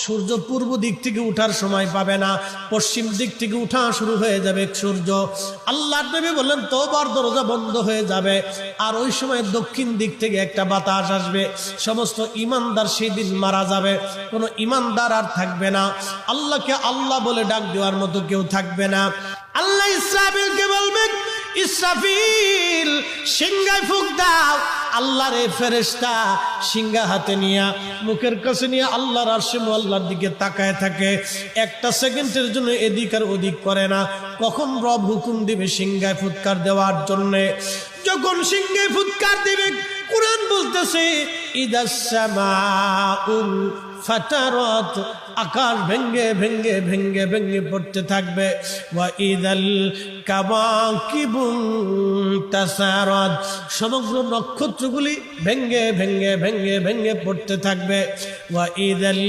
সূর্য পূর্ব দিক থেকে উঠার সময় পাবে না, পশ্চিম দিক থেকে উঠা শুরু হয়ে যাবে সূর্য। আল্লাহর নবী বললেন তওবার দরজা বন্ধ হয়ে যাবে, আর ওই সময় দক্ষিণ দিক থেকে একটা বাতাস আসবে। সমস্ত ঈমানদার সেই দিন মারা যাবে, কোনো ঈমানদার আর থাকবে না। আল্লাহকে আল্লাহ বলে ডাক দেওয়ার মতো কেউ থাকবে না। আল্লাহ ইসরাফিলকে বলবেন, ইসরাফিল সিংহায় ফুঁক দাও। আল্লাহর এই ফেরেশতা সিংহা হাতে নিয়ে মুখের কাছে নিয়ে আল্লাহর আরশে আল্লাহর দিকে তাকায় থাকে, একটা সেকেন্ডের জন্য এদিক আর ওদিক করে না। কখন রব হুকুম দিবে সিংহায় ফুৎকার দেওয়ার জন্য, যখন সিংহায় ফুৎকার দিবে, কুরআন বলতেছে ইদাস সামাউল ফাতারাত, আকাশ ভেঙ্গে ভেঙ্গে ভেঙ্গে ভেঙ্গে পড়তে থাকবে। ওয়া ইদাল কাওয়াকিবু তাসারাত, সমগ্র নক্ষত্রগুলি ভেঙ্গে ভেঙ্গে ভেঙ্গে ভেঙ্গে পড়তে থাকবে। ওয়া ইদাল